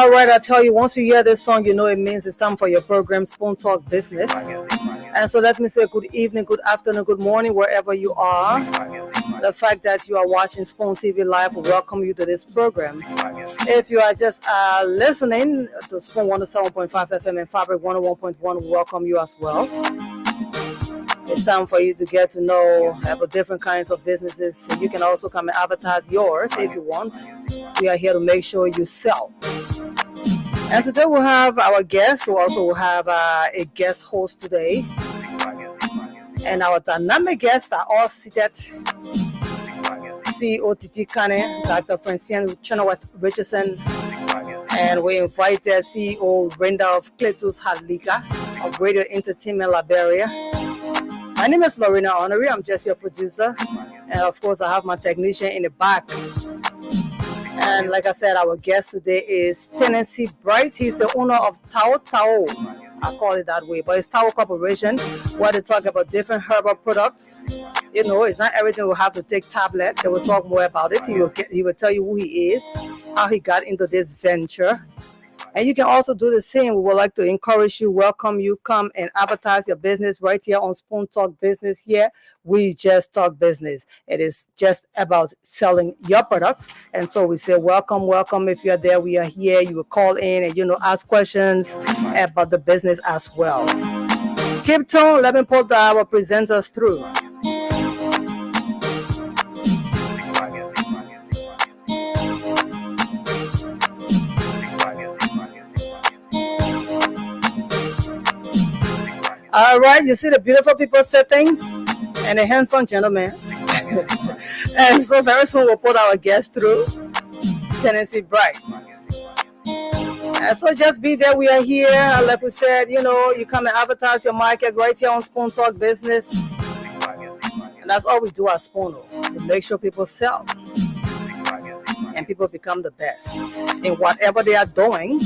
All right, I tell you, once you hear this song, you know it means it's time for your program, Spoon Talk Business. And so let me say good evening, good afternoon, good morning, wherever you are. The fact that you are watching Spoon TV Live will welcome you to this program. If you are just listening to Spoon 107.5 FM and Fabric 101.1, we welcome you as well. It's time for you to get to know about different kinds of businesses. You can also come and advertise yours if you want. We are here to make sure you sell. And today we'll have our guest. We also will have a guest host today. And our dynamic guests are all seated. CEO Titi Kane, Dr. Francine Chenoweth Richardson, and we invited CEO Brenda of Cletus Hadlika of Radio Entertainment Liberia. My name is Lorena Honoré. I'm just your producer. And of course, I have my technician in the back. And like I said, our guest today is Tennessee Bright. He's the owner of Tao Tao. I call it that way, but it's Tao Corporation, where they talk about different herbal products. You know, it's not everything will have to take tablet. They will talk more about it. He will tell you who he is, how he got into this venture. And you can also do the same. We would like to encourage you, welcome you, come and advertise your business right here on Spoon Talk Business. Here, we just talk business. It is just about selling your products. And so we say, welcome, welcome. If you're there, we are here. You will call in and, ask questions about the business as well. Keep tone. Let me put our presenters through. All right, you see the beautiful people sitting and the handsome gentleman. And so very soon we'll put our guest through, Tennessee Bright. And so just be there. We are here. Like we said, you come and advertise your market right here on Spoon Talk Business. And that's all we do at Spoon. We make sure people sell and people become the best in whatever they are doing.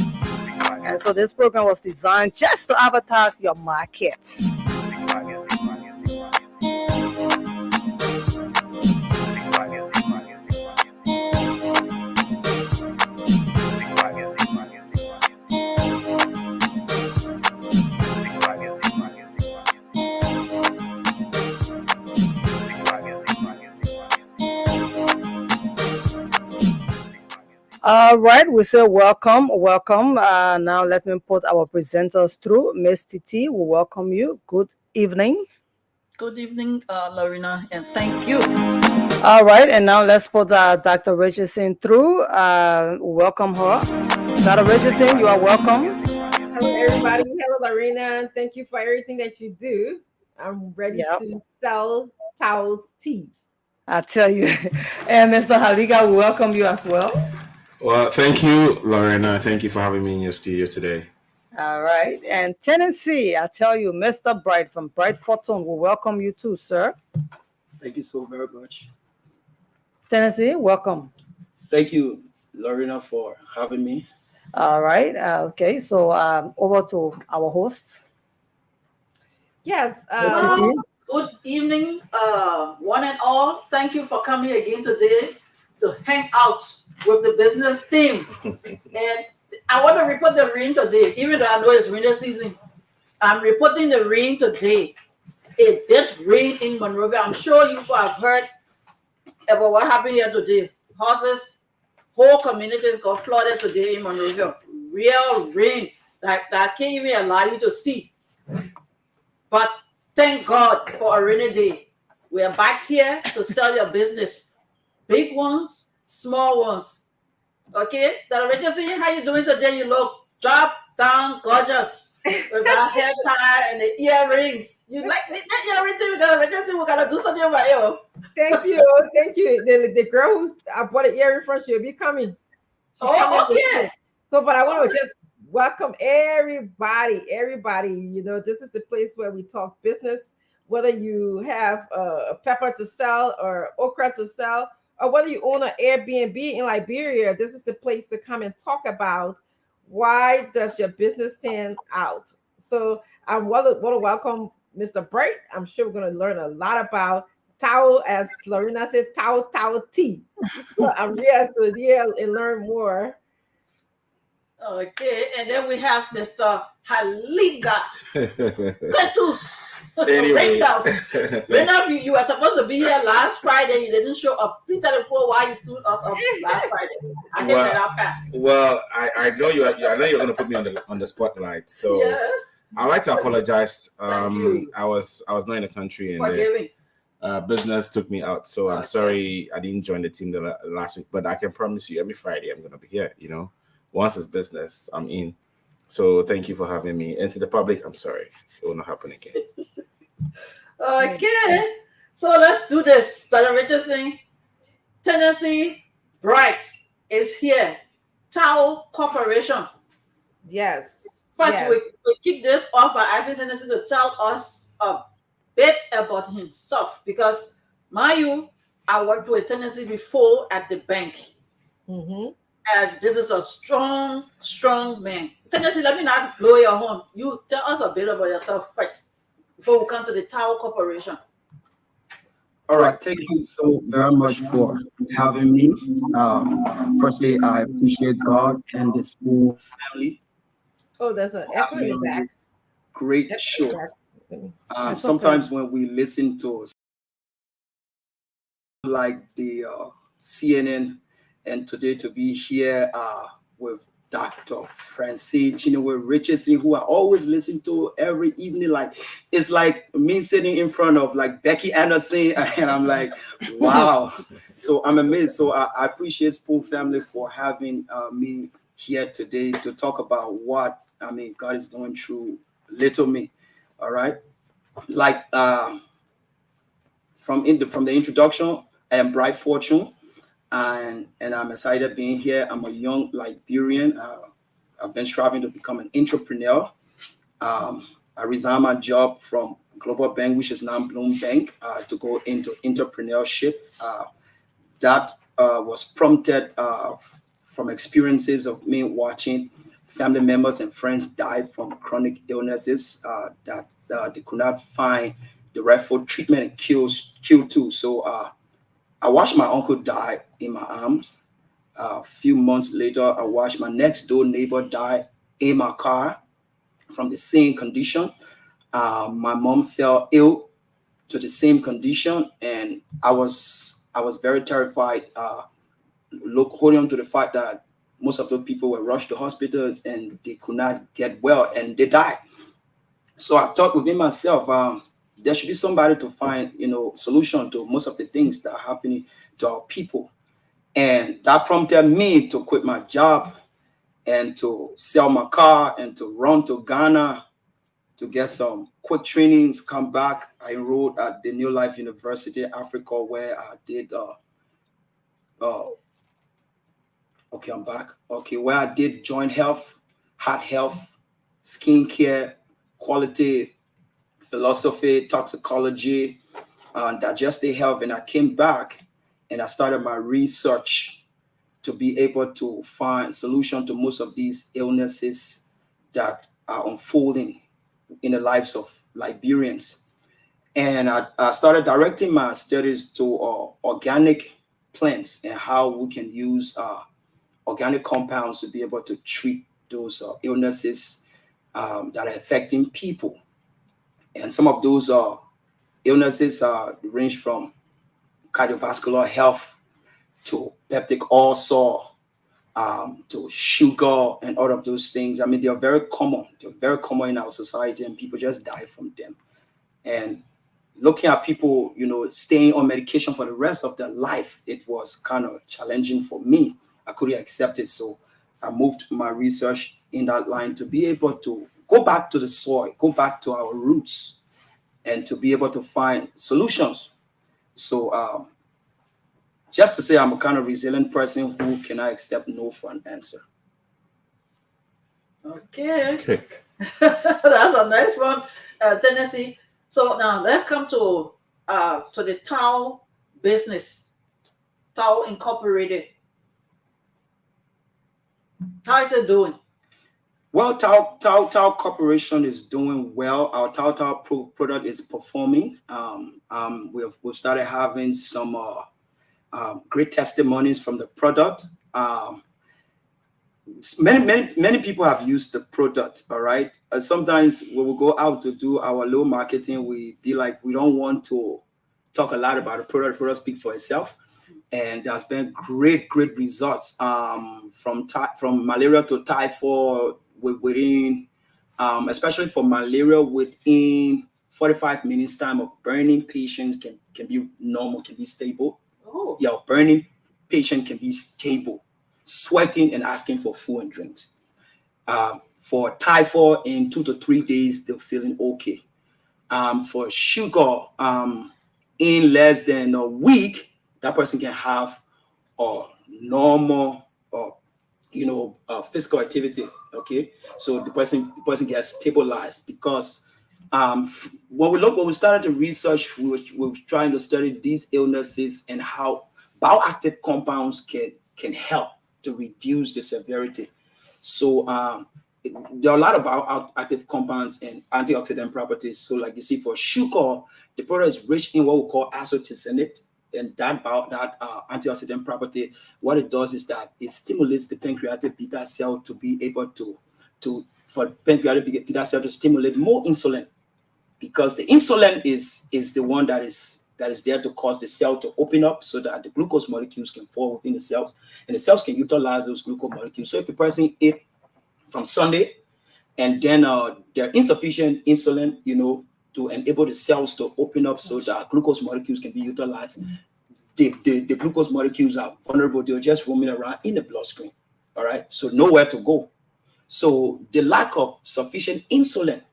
And so this program was designed just to advertise your market. All right, we say welcome, welcome. Now let me put our presenters through. Miss Titi, we welcome you. Good evening. Good evening, Lorena, and thank you. All right, and now let's put Dr. Richardson through. Welcome her. Dr. Richardson, you are welcome. Hello, everybody. Hello, Lorena. Thank you for everything that you do. I'm ready to sell Tao's tea. I tell you. And Mr. Haliga, we welcome you as well. Well, thank you, Lorena. Thank you for having me in your studio today. All right. And Tennessee, I tell you, Mr. Bright from Bright Fortune will welcome you too, sir. Thank you so very much. Tennessee, welcome. Thank you, Lorena, for having me. All right. Okay. So over to our hosts. Yes. Good evening, one and all. Thank you for coming again today to hang out with the business team. And I want to report the rain today, even though I know it's winter season. I'm reporting the rain today. It did rain in Monrovia. I'm sure you have heard about what happened here today. Houses, whole communities got flooded today in Monrovia. Real rain that can't even allow you to see. But thank God for a rainy day. We are back here to sell your business. Big ones, small ones. Okay, Dr. Richardson, how you doing today? You look drop down gorgeous with that hair tie and the earrings. You like that earring too, Dr. Richardson? We gotta do something about you. Thank you, thank you. The girl who I bought an earring from, she'll be coming. Okay. So, but I want to just welcome everybody. This is the place where we talk business. Whether you have a pepper to sell or okra to sell, or whether you own an Airbnb in Liberia, this is a place to come and talk about why does your business stand out. So I want to welcome Mr. Bright. I'm sure we're going to learn a lot about Tao, as Lorena said, Tao tea. So I'm here to hear and learn more. Okay, and then we have Mr. Haliga Cletus. Anyway, Randolph, you were supposed to be here last Friday. You didn't show up. Please tell the poor why you stood us up last Friday. I can let that pass. well, I know I know you're going to put me on the spotlight. So Yes. I'd like to apologize. Thank you. I was not in the country and Forgiving. business took me out. So I'm Okay. sorry I didn't join the team last week. But I can promise you, every Friday I'm going to be here. Once it's business, I'm in. So thank you for having me. And to the public, I'm sorry. It will not happen again. Okay. So let's do this. Dr. Richardson, Tennessee Bright is here. Towel Corporation. Yes. First, yes. we kick this off by asking Tennessee to tell us a bit about himself because, I worked with Tennessee before at the bank. Mm-hmm. And this is a strong, strong man. Tennessee, let me not blow your horn. You tell us a bit about yourself first before we come to the Tower Corporation. All right, thank you so very much for having me. Firstly, I appreciate God and this whole family Oh, there's an for echo having in me the on back. this great Echo in show. the back. That's Sometimes okay. when we listen to like the CNN, and today to be here with Dr. Francine Chinua Richardson, who I always listen to every evening. Like it's like me sitting in front of like Becky Anderson, and I'm like, wow. So I'm amazed. So I appreciate Spoon Family for having me here today to talk about what God is going through little me. All right, like from the introduction, I am Bright Fortune, and I'm excited being here. I'm a young Liberian. I've been striving to become an entrepreneur. I resigned my job from Global Bank, which is now Bloom Bank, to go into entrepreneurship. That was prompted from experiences of me watching family members and friends die from chronic illnesses that they could not find the rightful treatment and cure too. So I watched my uncle die in my arms. A few months later, I watched my next door neighbor die in my car from the same condition. My mom fell ill to the same condition, and I was very terrified. Holding on to the fact that most of those people were rushed to hospitals and they could not get well and they died. So I thought within myself, there should be somebody to find, solution to most of the things that are happening to our people. And that prompted me to quit my job and to sell my car and to run to Ghana to get some quick trainings, come back. I enrolled at the New Life University Africa where I did okay, I'm back. Okay, where I did joint health, heart health, skincare, quality, philosophy, toxicology, digestive health. And I came back and I started my research to be able to find solution to most of these illnesses that are unfolding in the lives of Liberians. And I started directing my studies to organic plants and how we can use organic compounds to be able to treat those illnesses that are affecting people. And some of those illnesses range from cardiovascular health to peptic ulcer, to sugar and all of those things. I mean, they are very common. They're very common in our society, and people just die from them. And looking at people, staying on medication for the rest of their life, it was kind of challenging for me. I couldn't accept it. So I moved my research in that line to be able to go back to the soil, go back to our roots, and to be able to find solutions. So just to say I'm a kind of resilient person who cannot accept no for an answer. Okay. That's a nice one, Tennessee. So now let's come to the Tao business, Tao Incorporated. How is it doing? Well, Tao Corporation is doing well. Our Tao product is performing. We've started having some great testimonies from the product. many people have used the product. All right. Sometimes when we go out to do our low marketing, we be like, we don't want to talk a lot about the product. The product speaks for itself, and there's been great results from malaria to typhoid within, especially for malaria, within 45 minutes time of burning. Patients can be normal, can be stable. Oh. Yeah, burning patient can be stable, sweating and asking for food and drinks. For typhoid, in 2 to 3 days, they're feeling okay. For sugar, in less than a week, that person can have a normal physical activity. Okay, so the person gets stabilized because when we started the research, we were trying to study these illnesses and how bioactive compounds can help to reduce the severity. So there are a lot of bioactive compounds and antioxidant properties. So like you see, for sugar, the product is rich in what we call acetylsalicylate, and that antioxidant property, what it does is that it stimulates the pancreatic beta cell to be able for pancreatic beta cell to stimulate more insulin, because the insulin is the one that is there to cause the cell to open up so that the glucose molecules can fall within the cells, and the cells can utilize those glucose molecules. So if the person ate from Sunday and then there insufficient insulin, to enable the cells to open up so that glucose molecules can be utilized, the glucose molecules are vulnerable. They're just roaming around in the bloodstream. All right, so nowhere to go. So the lack of sufficient insulin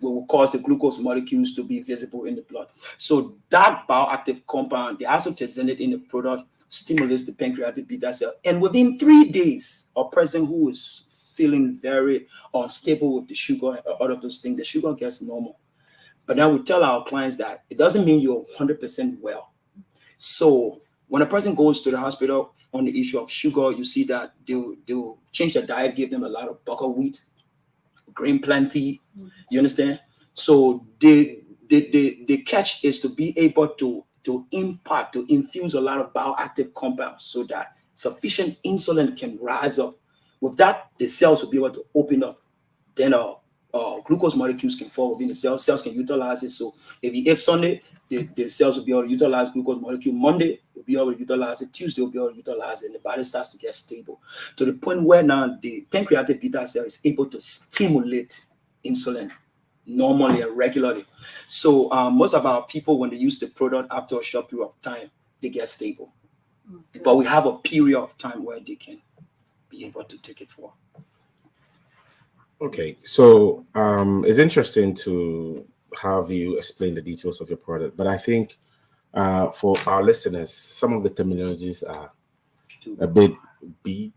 will cause the glucose molecules to be visible in the blood. So that bioactive compound, the acetylsalicylate in the product, stimulates the pancreatic beta cell. And within 3 days, a person who is feeling very unstable with the sugar and all of those things, the sugar gets normal. But now we tell our clients that it doesn't mean you're 100% well. So when a person goes to the hospital on the issue of sugar, you see that they'll change their diet, give them a lot of buckwheat, grain plenty. You understand? So the catch is to be able to infuse a lot of bioactive compounds so that sufficient insulin can rise up. With that, the cells will be able to open up. Then glucose molecules can fall within the cells. Cells can utilize it. So if you eat Sunday, the cells will be able to utilize glucose molecule. Monday, will be able to utilize it. Tuesday, will be able to utilize it. And the body starts to get stable to the point where now the pancreatic beta cell is able to stimulate insulin normally and regularly. So most of our people, when they use the product after a short period of time, they get stable. Okay. But we have a period of time where they can be able to take it for. Okay, so it's interesting to have you explain the details of your product, but I think for our listeners, some of the terminologies are a bit big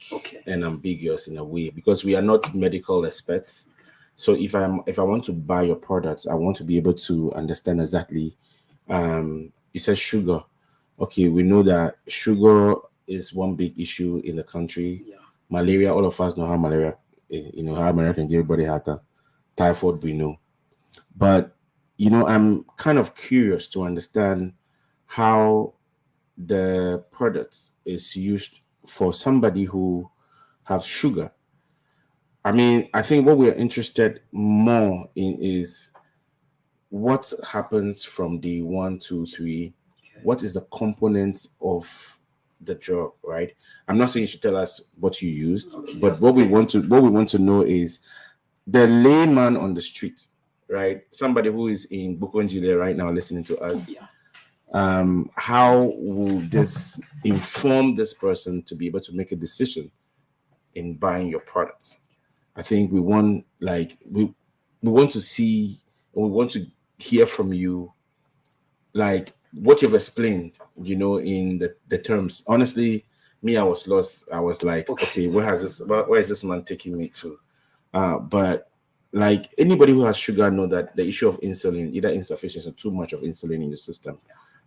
and ambiguous in a way because we are not medical experts. So if I want to buy your products, I want to be able to understand exactly. You said sugar. Okay, we know that sugar is one big issue in the country. Yeah. Malaria, all of us know how malaria, how malaria can give everybody heart. Typhoid, we know. But, I'm kind of curious to understand how the product is used for somebody who has sugar. I mean, I think what we're interested more in is what happens from day 1, 2, 3. Okay. What is the component of the drug, right? I'm not saying you should tell us what you used, but what we want to know is the layman on the street, right? Somebody who is in Bukonjile right now listening to us. Yeah. How will this inform this person to be able to make a decision in buying your products? I think we want to see, and we want to hear from you, like what you've explained, in the terms. Honestly, me, I was lost. I was like, okay, where is this man taking me to? But like anybody who has sugar know that the issue of insulin, either insufficiency or too much of insulin in the system,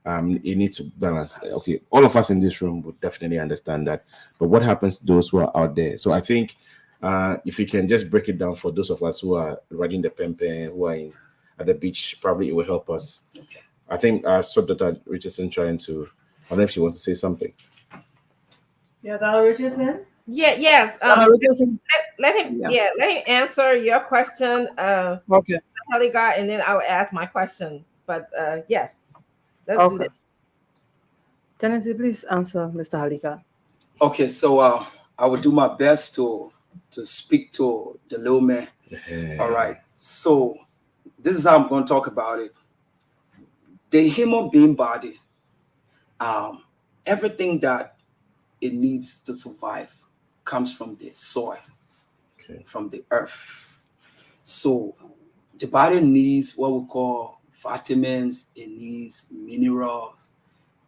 it needs to balance. Okay, all of us in this room would definitely understand that. But what happens to those who are out there? So I think if you can just break it down for those of us who are riding the pempe, who are at the beach, probably it will help us. Okay. I think I saw Dr. Richardson trying to, I don't know if she wants to say something. Yeah, Dr. Richardson? Yes. Richardson? Let him. Yeah. Yeah, let him answer your question, Okay. Heligar, and then I'll ask my question. But yes, let's do Okay. that. Tennessee, please answer Mr. Halika. Okay, so I will do my best to speak to the little man. All right. So this is how I'm going to talk about it. The human being body, um, everything that it needs to survive comes from the soil, Okay. from the earth. So the body needs what we call vitamins, it needs minerals.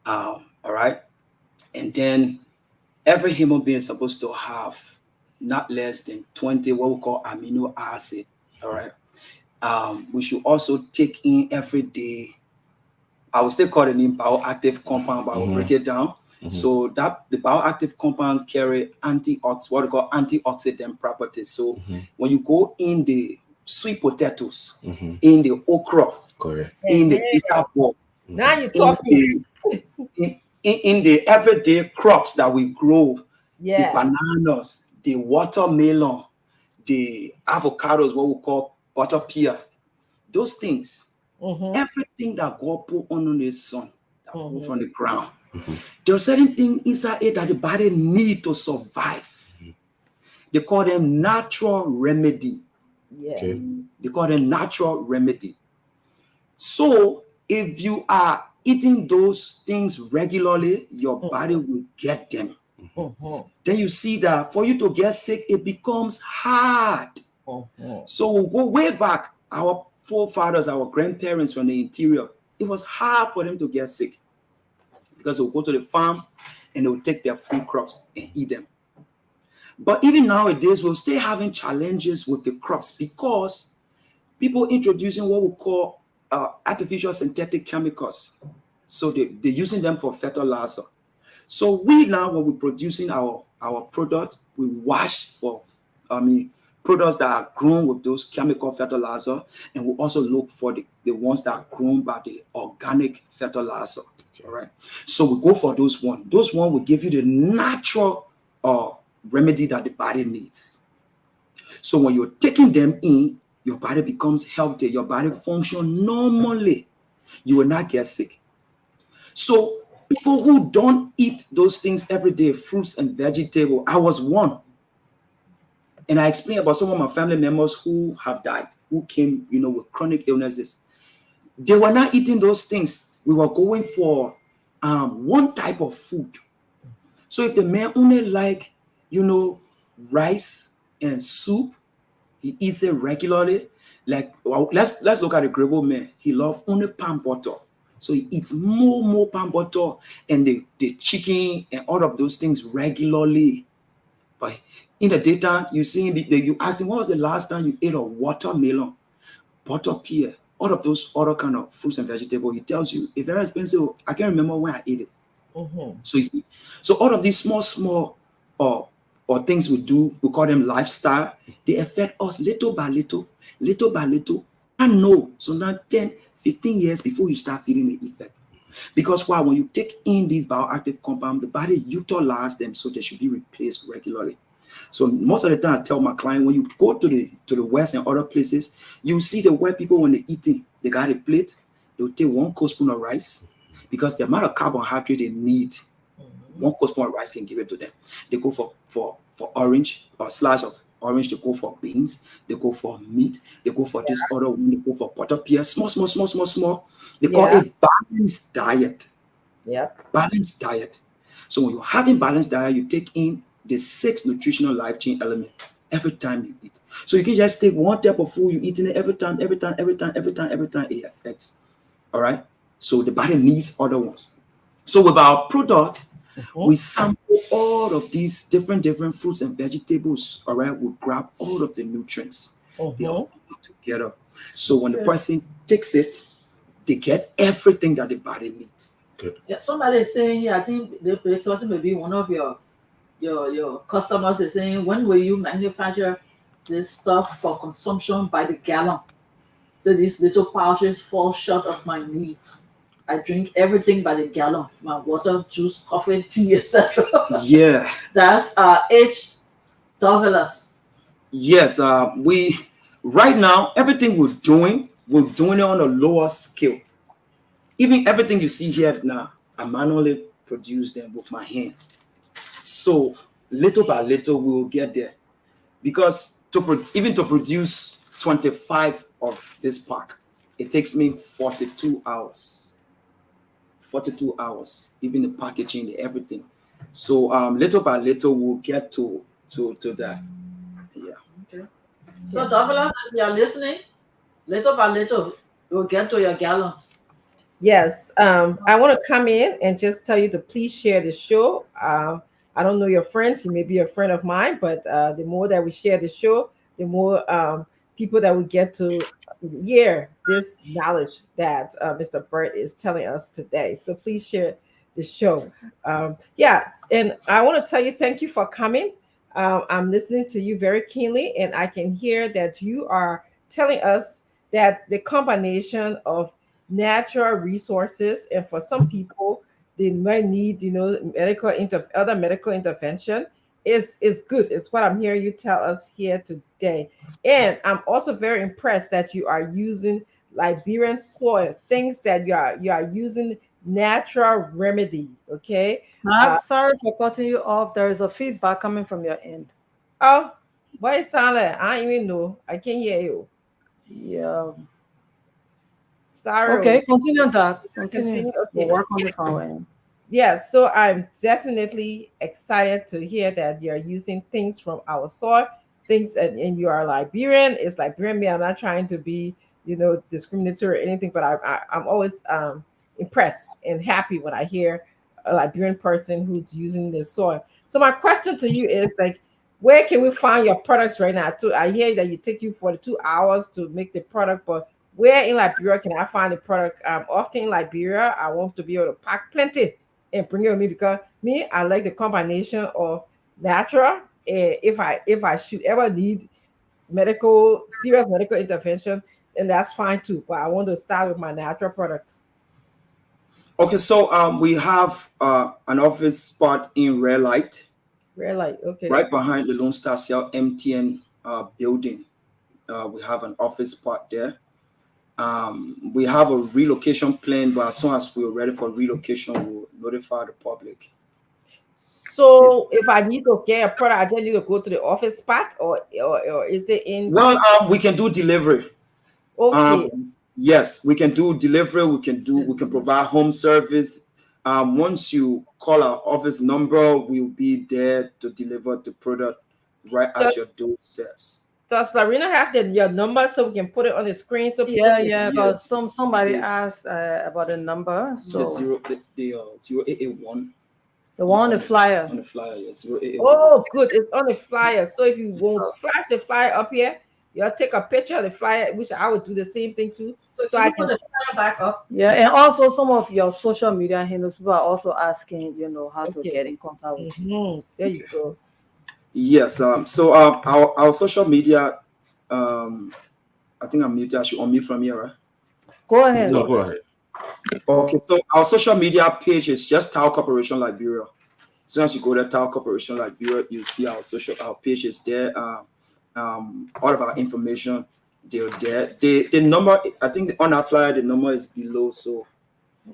All right. And then every human being is supposed to have not less than 20 what we call amino acid. All right. We should also take in every day. I will still call it an bioactive compound, but I will break it down. So that the bioactive compounds carry what we call antioxidant properties. So when you go in the sweet potatoes, in the okra, Correct. in the bitter ball, Now you're in talking. in the everyday crops that we grow, the Yes. bananas, the watermelon, the avocados, what we call butter pear, those things, everything that God put under the sun, that put from the ground, there are certain things inside it that the body need to survive. They call them natural remedy. Yeah. Okay. They call them natural remedy. So if you are eating those things regularly, your body will get them. Then you see that for you to get sick, it becomes hard. So we'll go way back. Our forefathers, our grandparents from the interior, it was hard for them to get sick because they'll go to the farm and they'll take their food crops and eat them. But even nowadays, we're still having challenges with the crops because people introducing what we call artificial synthetic chemicals. So they're using them for fertilizer. So we now, when we're producing our product, we wash for, products that are grown with those chemical fertilizer, and we also look for the ones that are grown by the organic fertilizer. All right. So we go for those ones. Those ones will give you the natural remedy that the body needs. So when you're taking them in, your body becomes healthy. Your body functions normally. You will not get sick. So people who don't eat those things every day, fruits and vegetables, I was one. And I explained about some of my family members who have died, who came, with chronic illnesses. They were not eating those things. We were going for one type of food. So if the man only like, rice and soup, he eats it regularly. Like, well, let's look at the Grebo man. He loves only palm butter. So he eats more palm butter and the chicken and all of those things regularly. But in the daytime, you see, you ask him, when was the last time you ate a watermelon, butter pear, all of those other kind of fruits and vegetables? He tells you it's very expensive. I can't remember when I ate it. So you see, so all of these small or things we do, we call them lifestyle, they affect us little by little. I know. So now 10, 15 years before you start feeling the effect. Because why? When you take in these bioactive compounds, the body utilizes them, so they should be replaced regularly. So most of the time I tell my client, when you go to the West and other places, you see the white people when they're eating, they got a plate, they'll take 1 spoon of rice because the amount of carbohydrate they need, 1 spoon of rice can give it to them. They go for orange or slice of orange, they go for beans, they go for meat, they go for this other one, they go for butter pear, small. They call it balanced diet. Yep. Balanced diet. So when you're having balanced diet, you take in the 6 nutritional life chain element every time you eat. So you can just take one type of food, you eating it every time, it affects. All right. So the body needs other ones. So with our product, we sample all of these different fruits and vegetables. All right, we grab all of the nutrients. They all come together. So when the person takes it, they get everything that the body needs. Good. Yeah, somebody is saying here, I think the person may be one of your customers is saying, when will you manufacture this stuff for consumption by the gallon? So these little pouches fall short of my needs. I drink everything by the gallon. My water, juice, coffee, tea, etc. Yeah. That's H. Dovelas. Yes. We right now everything we're doing it on a lower scale. Even everything you see here now, I manually produce them with my hands. So little by little we will get there. Because even to produce 25 of this pack, it takes me 42 hours. 42 hours, even the packaging, the everything. So little by little we'll get to that. Yeah. Okay. So Dovelas, if you're listening, little by little, you'll get to your gallons. Yes, I want to come in and just tell you to please share the show. I don't know your friends; you may be a friend of mine, but the more that we share the show, the more people that we get to hear this knowledge that Mr. Burt is telling us today. So please share the show. Yes, and I want to tell you thank you for coming. I'm listening to you very keenly, and I can hear that you are telling us that the combination of natural resources, and for some people they might need other medical intervention is good. It's what I'm hearing you tell us here today. And I'm also very impressed that you are using Liberian soil, things that you are using natural remedy. Okay. Sorry for cutting you off. There is a feedback coming from your end. Oh, what it sound like? I don't even know. I can't hear you. Yeah. Sorry. Okay, continue that. Continue. Continue. We'll Okay. work on the phone end. Yes, so I'm definitely excited to hear that you're using things from our soil, things, and you are Liberian. It's Liberian me. I'm not trying to be, discriminatory or anything, but I'm always impressed and happy when I hear a Liberian person who's using the soil. So my question to you is like, where can we find your products right now? Too, I hear that you take you 42 hours to make the product, but where in Liberia can I find the product? Often in Liberia, I want to be able to pack plenty and bring it with me because me, I like the combination of natural. If I should ever need serious medical intervention, then that's fine too. But I want to start with my natural products. Okay, so we have an office spot in Red Light, Red light, okay. right behind the Lone Star Cell MTN building. We have an office spot there. We have a relocation plan, but as soon as we're ready for relocation, we'll notify the public. So if I need to get a product, I just need to go to the office spot, or is it in? Well, we can do delivery. Okay. Yes, we can do delivery. We can provide home service. Once you call our office number, we'll be there to deliver the product right at your doorsteps. Does Larina have your number so we can put it on the screen so people Yeah, can yeah. see? Because somebody asked about the number. The So 0881 the one on the flyer. on the flyer. Yeah, 0881. Oh, good. It's on the flyer. So if you won't flash the flyer up here, you'll take a picture of the flyer, which I would do the same thing too. So I can put the flyer back up. Yeah, and also some of your social media handles. People are also asking, how to Okay. get in contact with you. Mm-hmm. There you go. Yes. So our social media. I think I'm muted. I should unmute from here, right? Go ahead. No, go ahead. Okay. So our social media page is just Tao Corporation Liberia. As soon as you go to Tao Corporation Liberia, you see our page is there. All of our information, they're there. The number, I think on our flyer, the number is below. So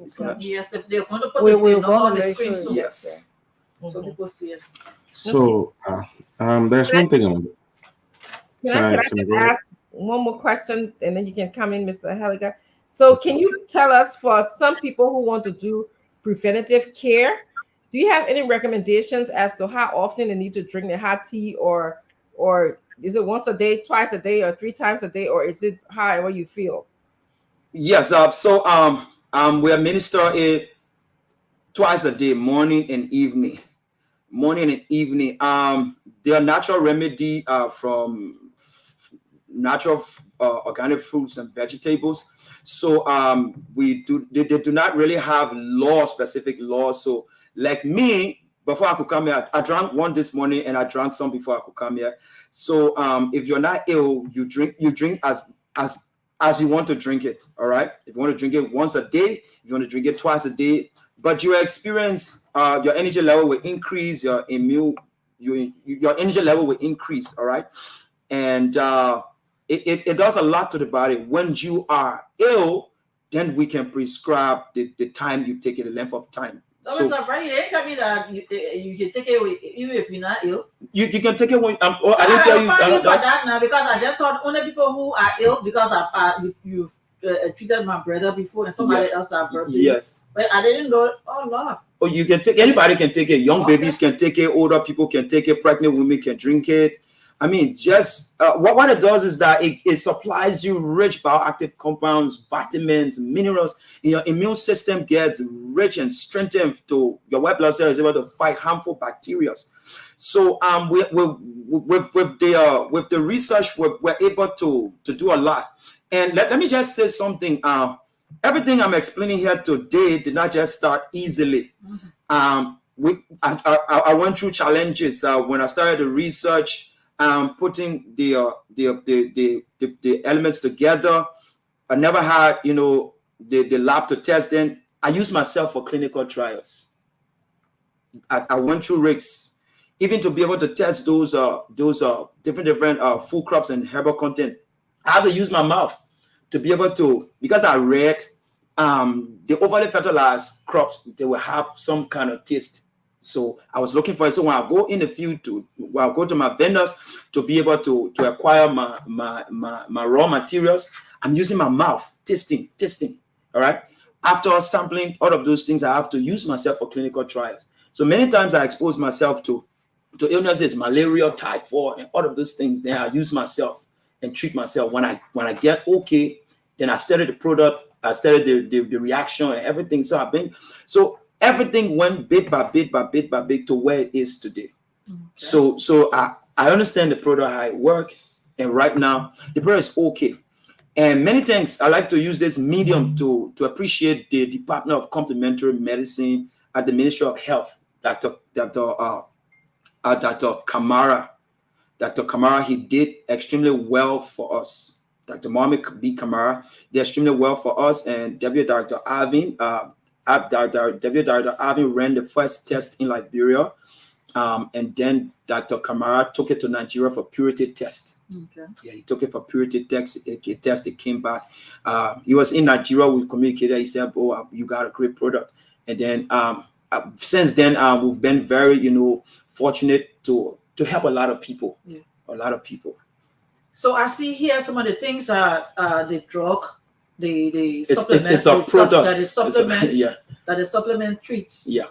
it's not. Yes, they're going to put We're the number going on to the make screen sure. so, Yes. so people see it. So there's one thing I'm. Can I Can I just go ahead? ask one more question and then you can come in, Mr. Helliger? So can you tell us, for some people who want to do preventative care, do you have any recommendations as to how often they need to drink the hot tea, or is it once a day, twice a day, or 3 times a day, or is it however you feel? Yes. So we administer it twice a day, morning and evening. Morning and evening. They are natural remedy from natural organic fruits and vegetables. So they do not really have specific laws. So like me, before I could come here, I drank one this morning and I drank some before I could come here. So if you're not ill, you drink as as you want to drink it. All right. If you want to drink it once a day, if you want to drink it twice a day, but your experience, your energy level will increase, your energy level will increase. All right. And it does a lot to the body. When you are ill, then we can prescribe the time you take it, the length of time. So, you didn't tell me that you can take it even if you're not ill. You can take it when I didn't tell you. I'm for that now, because I just thought only people who are ill, because you treated my brother before and somebody else that birthday. Yes. But I didn't know. Oh Lord. Oh, you can take, anybody can take it. Young babies can take it. Older people can take it. Pregnant women can drink it. I mean, just what it does is that it supplies you rich bioactive compounds, vitamins, minerals, and your immune system gets rich and strengthened to your white blood cell is able to fight harmful bacteria. So with the research, we're able to do a lot. And let me just say something. Everything I'm explaining here today did not just start easily. I went through challenges when I started the research. Putting the elements together. I never had, the lab to test them. I used myself for clinical trials. I went through risks, even to be able to test those different food crops and herbal content. I had to use my mouth to be able to, because I read the overly fertilized crops, they will have some kind of taste. So I was looking for it. So when I go in the field I go to my vendors to be able to acquire my raw materials, I'm using my mouth, testing. All right. After sampling all of those things, I have to use myself for clinical trials. So many times I expose myself to illnesses, malaria, typhoid, and all of those things. Then I use myself and treat myself. When I get okay, then I studied the product, I studied the reaction and everything. So everything went bit by bit to where it is today. Okay. So I understand the product, how it works, and right now the product is okay. And many things I like to use this medium to appreciate the Department of Complementary Medicine at the Ministry of Health, Dr. Kamara. Dr. Kamara, he did extremely well for us. Dr. Mohammed B. Kamara did extremely well for us, and Dr. Arvin. Dr. Arvin ran the first test in Liberia, and then Dr. Kamara took it to Nigeria for purity test. Okay. Yeah, he took it for purity test. It came back. He was in Nigeria. We communicated. He said, "Oh, you got a great product." And then since then, we've been very, fortunate to help a lot of people. Yeah. A lot of people. So I see here some of the things are the drug. The supplement, it's a product that is supplement, that is supplement treats. Yeah.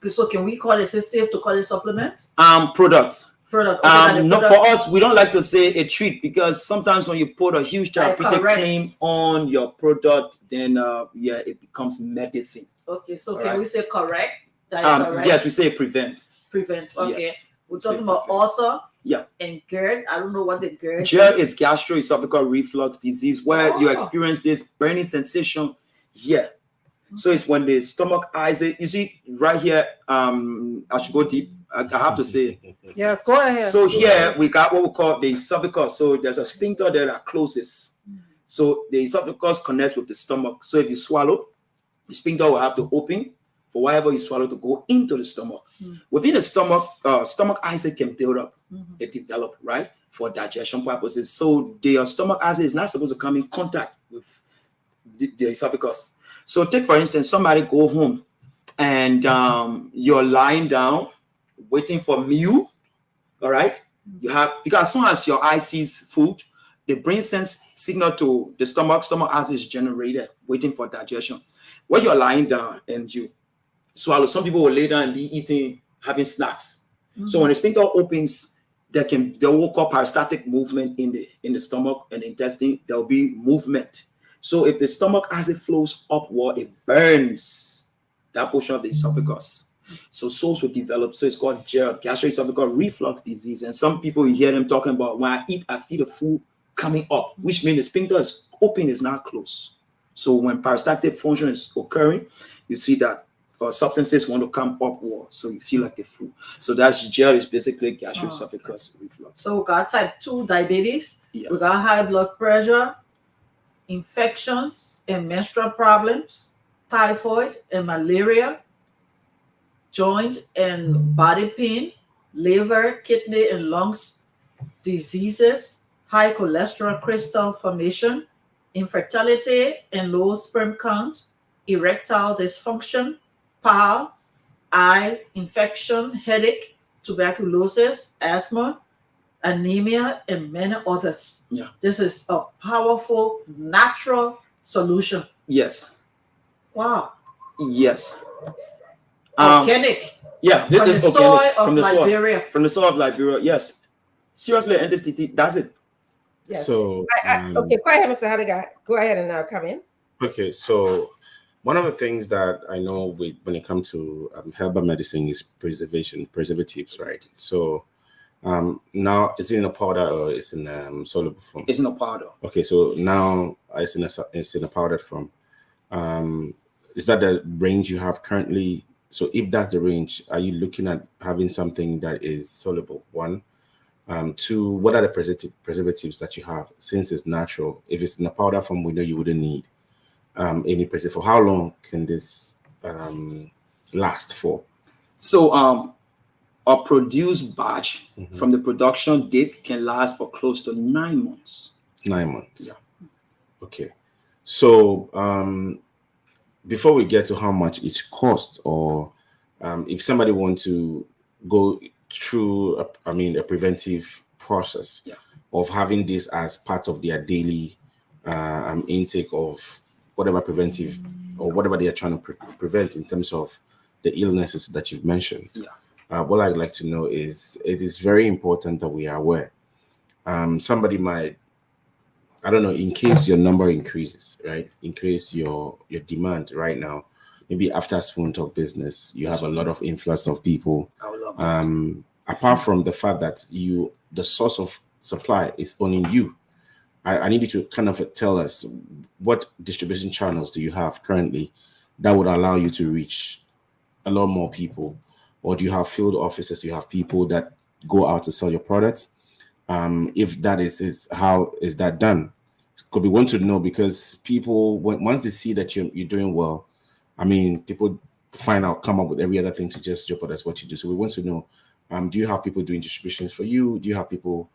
So can we call it, is it safe to call it supplement? Product. Okay, no, for us, we don't like to say a treat, because sometimes when you put a huge therapeutic claim on your product, then it becomes medicine. Okay, so can we say correct? Correct? Yes, we say prevent. Prevent. Okay. Yes, we're talking about ulcer. Yeah. And GERD. I don't know what the GERD is gastroesophageal reflux disease, where you experience this burning sensation. Yeah. So it's when the stomach eyes it. You see right here, I should go deep. I have to say. Yes, go ahead. So here we got what we call the esophagus. So there's a sphincter there that closes. So the esophagus connects with the stomach. So if you swallow, the sphincter will have to open for whatever you swallow to go into the stomach. Within the stomach, stomach acid can build up. It develop, right, for digestion purposes. So the stomach acid is not supposed to come in contact with the esophagus. So take, for instance, somebody go home and you're lying down waiting for meal, all right? Because as soon as your eye sees food, the brain sends signal to the stomach acid is generated, waiting for digestion. When you're lying down and you swallow, some people will lay down and be eating, having snacks. So when the sphincter opens, there will call peristaltic movement in the stomach and the intestine. There will be movement. So if the stomach acid flows upward, it burns that portion of the esophagus. So souls will develop. So it's called GERD, gastroesophageal reflux disease. And some people, you hear them talking about, when I eat, I feel the food coming up, which means the sphincter is open, is not closed. So when peristaltic function is occurring, you see that substances want to come upward, so you feel like the food. So that's GERD, is basically gastroesophageal reflux. So we got type 2 diabetes, we got high blood pressure, infections and menstrual problems, typhoid and malaria, joint and body pain, liver, kidney, and lungs diseases, high cholesterol crystal formation, infertility and low sperm count, erectile dysfunction, PAL, eye infection, headache, tuberculosis, asthma, anemia, and many others. Yeah. This is a powerful natural solution. Yes. Wow. Yes. Organic. Yeah, From this the is soil organic of from the Liberia. soil. From the soil of Liberia. Yes. Seriously, entity. That's it. Yes. So Okay, go ahead, Mr. Hadiga. Go ahead and come in. okay, so one of the things that I know when it comes to herbal medicine is preservatives, right? So now is it in a powder or it's in soluble form? It's in a powder. Okay, so now it's in a powdered form. Is that the range you have currently? So if that's the range, are you looking at having something that is soluble? One. Two, what are the preservatives that you have? Since it's natural, if it's in a powder form, we know you wouldn't need any preservative. For how long can this last for? So a produced batch from the production date can last for close to 9 months. 9 months. Yeah. Okay. So before we get to how much it costs, or if somebody wants to go through a preventive process of having this as part of their daily intake of whatever preventive or whatever they are trying to prevent in terms of the illnesses that you've mentioned. What I'd like to know is, it is very important that we are aware. Somebody might, I don't know, in case your number increases, right? Increase your demand right now. Maybe after Spoon Talk Business, you have a lot of influx of people. I would love that. Apart from the fact that the source of supply is only you. I need you to kind of tell us, what distribution channels do you have currently that would allow you to reach a lot more people? Or do you have field offices? Do you have people that go out to sell your products? If that is how is that done? Because we want to know, because people, once they see that you're doing well, I mean, people come up with every other thing to just jeopardize what you do. So we want to know, do you have people doing distributions for you? Do you have people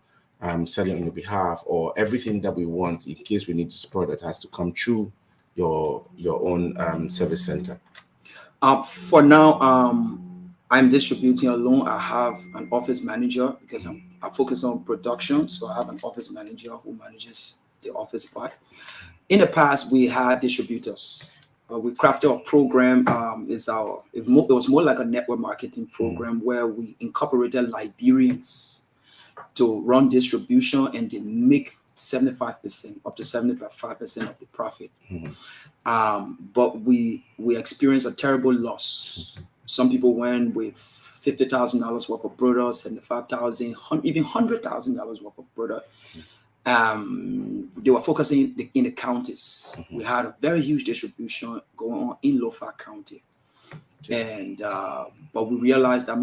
selling on your behalf? Or everything that we want, in case we need this product, has to come through your own service center? For now, I'm distributing alone. I have an office manager because I focus on production. So I have an office manager who manages the office part. In the past, we had distributors. We crafted a program. It was more like a network marketing program where we incorporated Liberians to run distribution, and they make 75% up to 75% of the profit. But we experienced a terrible loss. Some people went with $50,000 worth of products, $75,000, even $100,000 worth of product. They were focusing in the counties. We had a very huge distribution going on in Lofa County, and but we realized that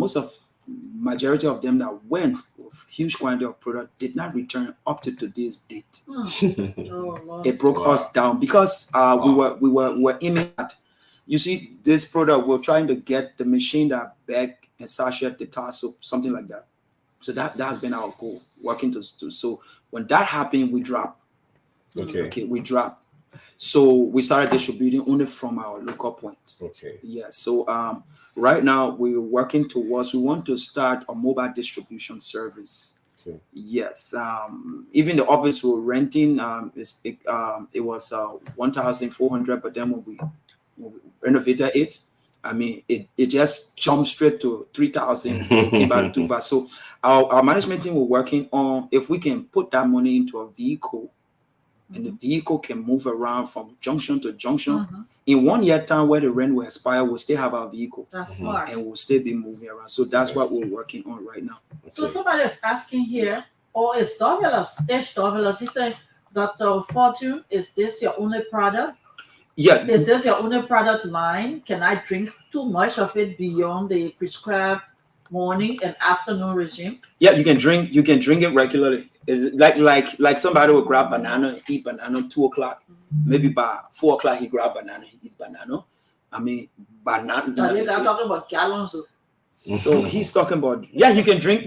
majority of them that went with huge quantity of product did not return up to today's date. It broke us down because we were aiming at, you see, this product, we're trying to get the machine that bag and sachet the tassel, something like that. So that has been our goal, working to so when that happened, we dropped. We dropped. So we started distributing only from our local point. So right now we're working towards, we want to start a mobile distribution service. Yes. Even the office we're renting, it was 1,400, but then when we renovated it, I mean, it just jumped straight to 3,000. It came back too fast. So our management team, we're working on, if we can put that money into a vehicle, and the vehicle can move around from junction to junction. In 1 year time, where the rent will expire, we'll still have our vehicle. That's smart. And we'll still be moving around. So that's what we're working on right now. So somebody is asking here, or is Douglas? He said, Dr. Fortune, is this your only product? Yeah. Is this your only product line? Can I drink too much of it beyond the prescribed morning and afternoon regime? Yeah, you can drink it regularly. It's like somebody will grab banana, eat banana 2 o'clock. Maybe by 4 o'clock he grab banana, he eats banana. I mean banana. So they are talking about gallons. So he's talking about you can drink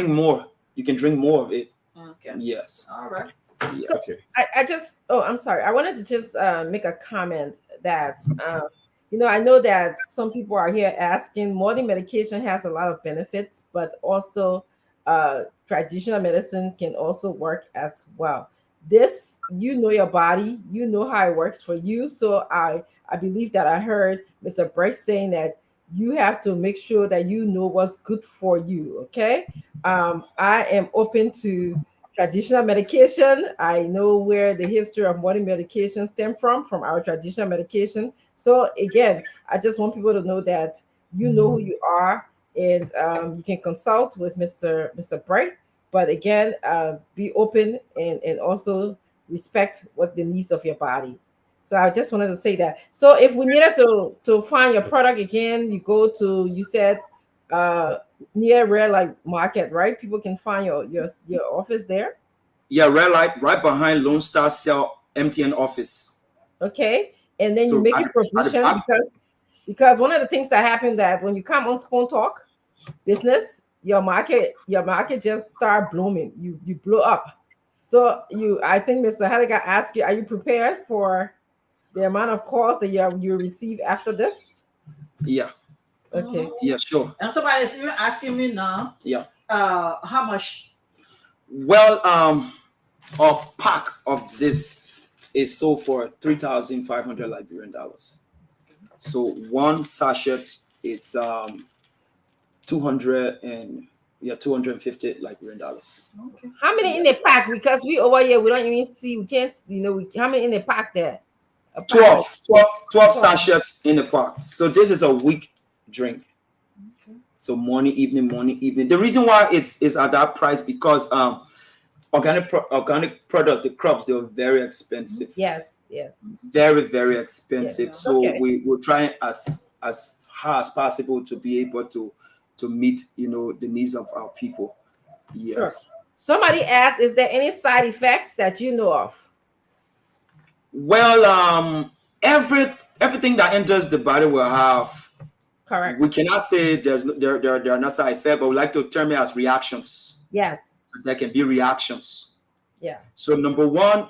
more. You can drink more of it. Okay. Yes. All right. Yeah. So Okay. I'm sorry. I wanted to just make a comment that, I know that some people are here asking morning medication has a lot of benefits, but also traditional medicine can also work as well. This, your body, how it works for you. So I believe that I heard Mr. Bryce saying that you have to make sure that you know what's good for you. Okay. I am open to traditional medication. I know where the history of modern medication stem from our traditional medication. So again, I just want people to know that you know who you are, and you can consult with Mr. Bright. But again, be open and also respect what the needs of your body. So I just wanted to say that. So if we needed to find your product again, you go to, you said, near Red Light Market, right? People can find your office there. Yeah, red light right behind Lone Star Cell MTN office. Okay, and then you So make at a the provision back, because one of the things that happened that when you come on Spoon Talk business, your market just start blooming. You blow up. So I think Mr. Halligan asked you, are you prepared for the amount of calls that you receive after this? yeah, Okay. yeah, sure. And somebody is even asking me now. Yeah. How much? Well, a pack of this is sold for 3,500 Liberian dollars. So one sachet is 250 Liberian dollars. Okay. How many in the pack? Because we over here, we don't even see, we can't, how many in the pack there? A pack 12 12. sachets in the pack. So this is a week drink. So morning, evening. The reason why it's at that price because organic products, the crops, they're very expensive. Yes. Very, very expensive. Yes. So Okay. we're trying as hard as possible to be able to meet the needs of our people. Yes. Sure. Somebody asked, is there any side effects that you know of? Well, everything that enters the body will have. Correct. We cannot say there are not side effects, but we like to term it as reactions. Yes. There can be reactions. Yeah. So number one,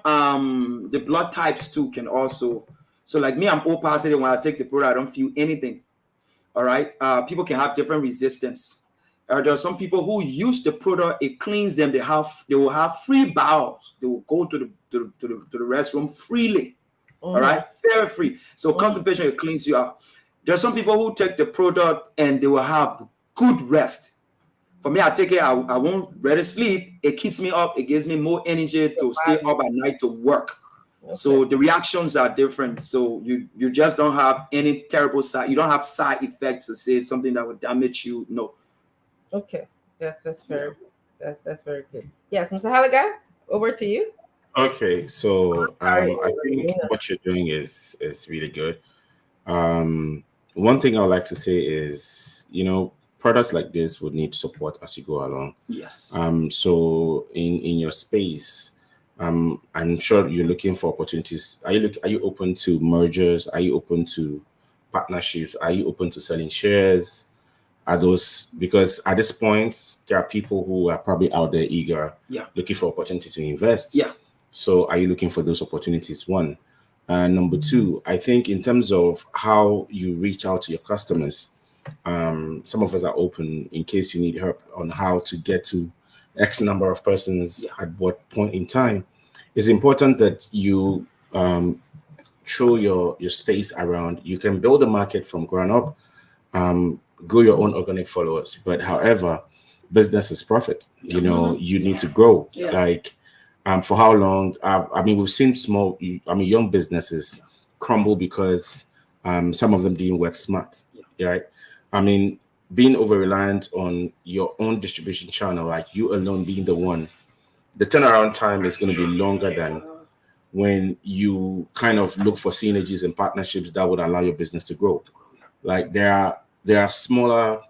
the blood types too can also. So like me, I'm O positive. When I take the product, I don't feel anything. All right. People can have different resistance. There are some people who use the product. It cleans them. They will have free bowels. They will go to the restroom freely. Mm-hmm. All right, very free. So constipation, it cleans you out. There are some people who take the product and they will have good rest. For me, I take it. I won't rather sleep. It keeps me up. It gives me more energy to stay up at night to work. Okay. So the reactions are different. So you just don't have any terrible side. You don't have side effects to say something that would damage you. No. Okay, that's very that's very good. Yes, Mr. Halligan, over to you. Okay, so I think Yeah. what you're doing is really good. One thing I would like to say is, products like this would need support as you go along. Yes. So in your space, I'm sure you're looking for opportunities. Are you open to mergers? Are you open to partnerships? Are you open to selling shares? Are those, because at this point there are people who are probably out there eager, looking for opportunity to invest. Yeah. So are you looking for those opportunities? One. And number two, I think in terms of how you reach out to your customers, some of us are open in case you need help on how to get to X number of persons at what point in time. It's important that you throw your space around. You can build a market from ground up, grow your own organic followers. But however, business is profit. You need to grow. Yeah. Like, for how long? We've seen young businesses crumble because some of them didn't work smart. Right? Being over reliant on your own distribution channel, like you alone being the one, the turnaround time is going to be longer than when you kind of look for synergies and partnerships that would allow your business to grow. Like there are smaller,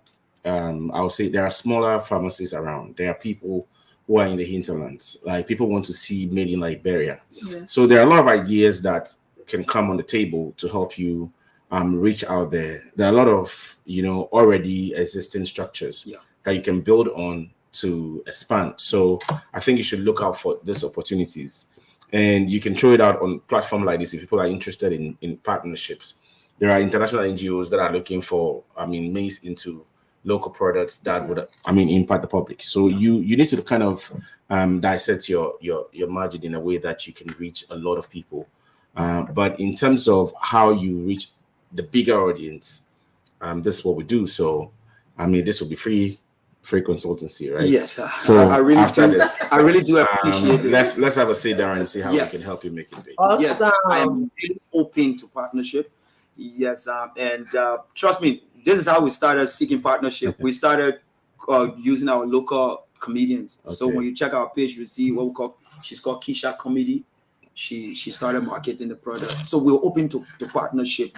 I would say there are smaller pharmacies around. There are people who are in the hinterlands. Like people want to see made in Liberia. Yeah. So there are a lot of ideas that can come on the table to help you reach out there. There are a lot of already existing structures that you can build on to expand. So I think you should look out for these opportunities, and you can throw it out on platform like this if people are interested in partnerships. There are international NGOs that are looking for maize into local products that would impact the public. So you need to kind of dissect your margin in a way that you can reach a lot of people. But in terms of how you reach the bigger audience, this is what we do. So this will be free consultancy, right? Yes. So I really after do. this, I really do appreciate it. let's have a sit down and see how we can help you make it big. Awesome. Yes, I am really open to partnership. Yes, and trust me, this is how we started seeking partnership. We started using our local comedians. So Okay. when you check our page, you see what we call, she's called Keisha Comedy. She started marketing the product. So we're open to partnership.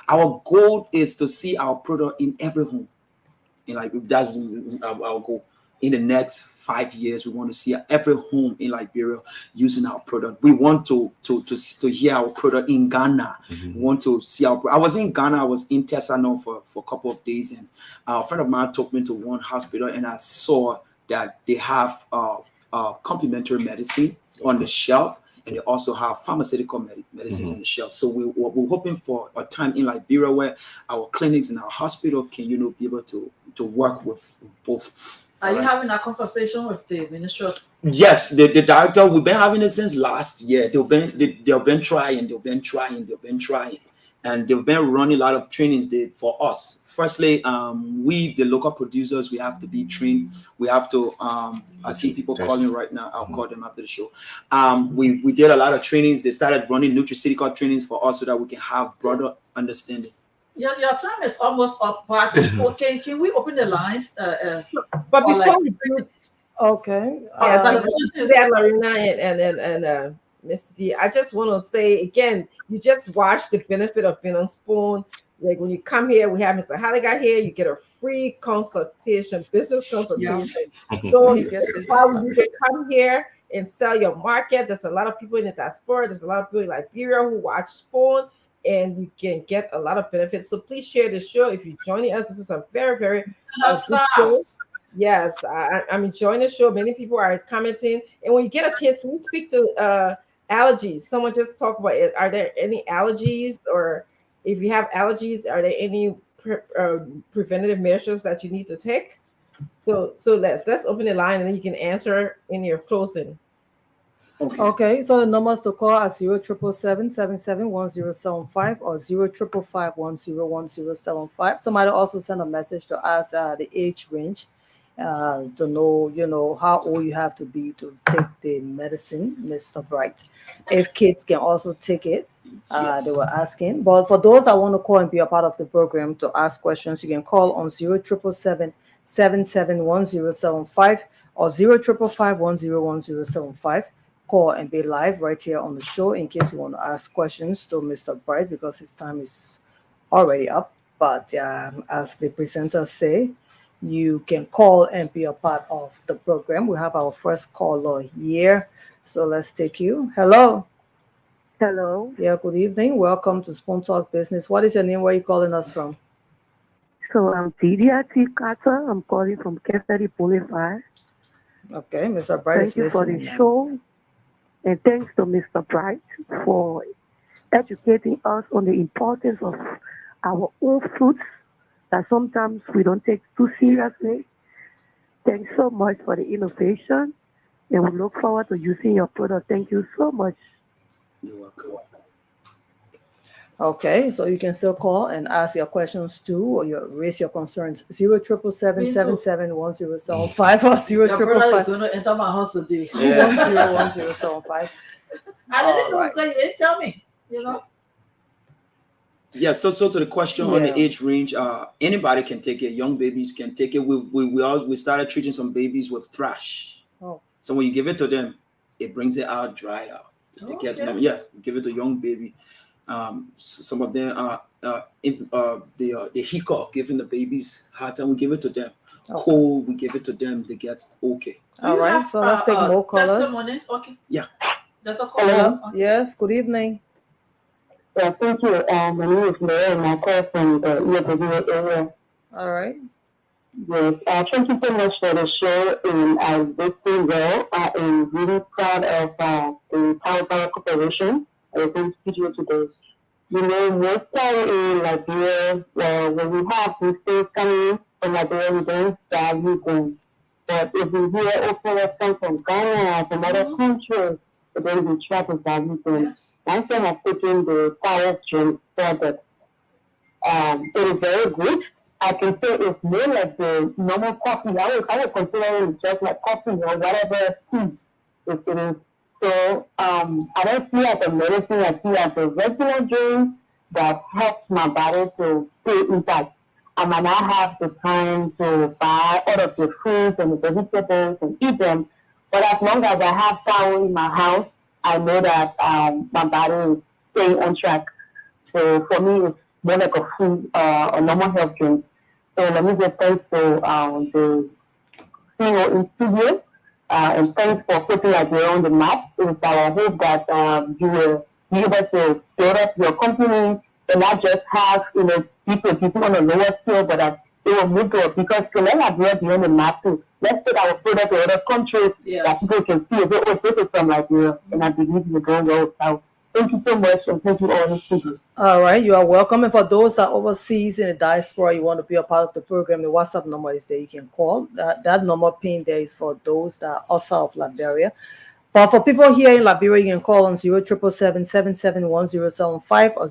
Our goal is to see our product in every home. That's our goal. In the next 5 years, we want to see every home in Liberia using our product. We want to hear our product in Ghana. We want to see our. I was in Ghana. I was in Tesano for a couple of days, and a friend of mine took me to one hospital, and I saw that they have complementary medicine on the shelf, and they also have pharmaceutical medicines on the shelf. So we're hoping for a time in Liberia where our clinics and our hospital can be able to work with both. Are you having a conversation with the minister? Yes, the director. We've been having it since last year. They've been trying, and they've been running a lot of trainings for us. Firstly, we the local producers, we have to be trained. We have to. I see people calling right now. I'll call them after the show. We did a lot of trainings. They started running nutraceutical trainings for us so that we can have broader understanding. Your time is almost up, but okay, can we open the lines? But before we do, Okay. Marina and Mr. D, I just want to say again, you just watch the benefit of being on Spoon. Like when you come here, we have Mr. Halligan here. You get a free consultation, business consultation. So you can come here and sell your market. There's a lot of people in the diaspora. There's a lot of people in Liberia who watch Spoon, and you can get a lot of benefits. So please share the show. If you're joining us, this is a very, very good show. Yes, I'm enjoying the show. Many people are commenting. And when you get a chance, can you speak to allergies? Someone just talked about it. Are there any allergies? Or if you have allergies, are there any preventative measures that you need to take? So let's open the line, and then you can answer in your closing. Okay, so the numbers to call are 0777-771075 or 0555101075. Somebody also sent a message to ask the age range to know, how old you have to be to take the medicine, Mr. Bright. If kids can also take it, they were asking. But for those that want to call and be a part of the program to ask questions, you can call on 0777-771075 or 0555101075. Call and be live right here on the show in case you want to ask questions to Mr. Bright, because his time is already up. But as the presenters say, you can call and be a part of the program. We have our first caller here, so let's take you. Hello. Yeah, good evening. Welcome to Spoon Talk Business. What is your name? Where are you calling us from? So I'm Didia T. Carter. I'm calling from Keferi Boulevard. Okay, Mr. Bright. Thank you for the show. And thanks to Mr. Bright for educating us on the importance of our own fruits that sometimes we don't take too seriously. Thanks so much for the innovation, and we look forward to using your product. Thank you so much. You're welcome. Okay, so you can still call and ask your questions too, or raise your concerns. 0777-771075 or 0555. Your brother is going to enter my house today. 101075. I didn't know because you didn't tell me. Yeah, so to the question on the age range, anybody can take it. Young babies can take it. We started treating some babies with thrush. Oh. So when you give it to them, it brings it out dry out. Yes, give it to young baby. Some of them the hiccup, giving the babies hard time. We give it to them. cold, we give it to them, they get okay. All right, so let's take more callers. Testimonies? Okay. Yeah. There's a call. Hello. Yes, good evening. Yeah, thank you. My name is Mary, and I call from the EWA area. All right. Yes, thank you so much for the show, and I'm listening well. I am really proud of the Power Corporation. I was in studio today. You know, most time in Liberia, when we have these things coming from Liberia, we don't value them. But if we hear open come from Ghana, from other countries, then we try to value them. Yes. My friend has taken the power drink product. It is very good. I can say it's more like the normal coffee. I would consider it just like coffee or whatever tea it is. So I don't see it as a medicine. I see it as a regular drink that helps my body to stay intact. I might not have the time to buy all of the fruits and the vegetables and eat them, but as long as I have power in my house, I know that my body is staying on track. So for me, it's more like a food, a normal health drink. So let me just thanks to the CEO in studio, and thanks for putting Liberia on the map. It's our hope that you will be able to build up your company and not just have people on a lower scale, but that it will move to it, because to let Liberia be on the map too. Let's put our product to other countries that people can see. This is from Liberia, and I believe you're going well. So thank you so much, and thank you all. All right, you are welcome. And for those that are overseas in the diaspora, you want to be a part of the program, the WhatsApp number is there. You can call. That number pinned there is for those that are outside of Liberia. But for people here in Liberia, you can call on 0777-771-075 or